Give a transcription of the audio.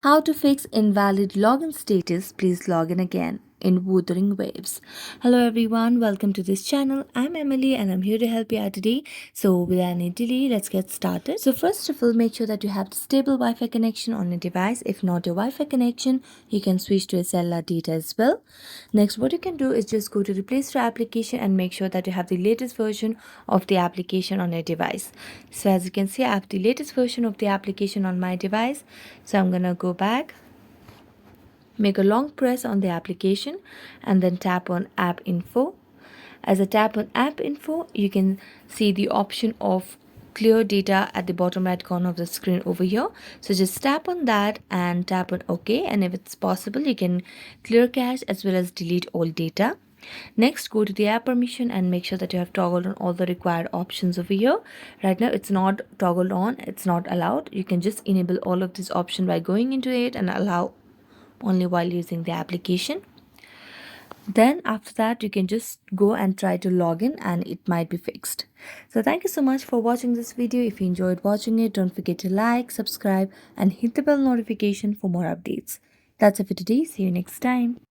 How to fix invalid login status? Please log in again in Wuthering Waves. Hello everyone, welcome to this channel. I'm Emily and I'm here to help you out today. So without any delay, let's get started. So first of all, make sure that you have the stable Wi-Fi connection on your device. If not your Wi-Fi connection, you can switch to a cellular data as well. Next, what you can do is just go to the Play Store application and make sure that you have the latest version of the application on your device. So as you can see, I have the latest version of the application on my device. So I'm gonna go back, make a long press on the application and then tap on app info. As I tap on app info, you can see the option of clear data at the bottom right corner of the screen over here. So just tap on that and tap on OK, and if it's possible you can clear cache as well as delete all data. Next, go to the app permission and make sure that you have toggled on all the required options over here. Right now it's not toggled on, it's not allowed. You can just enable all of this option by going into it and allow only while using the application. Then after that you can just go and try to log in and it might be fixed. So thank you so much for watching this video. If you enjoyed watching it, don't forget to like, subscribe and hit the bell notification for more updates. That's it for today. See you next time.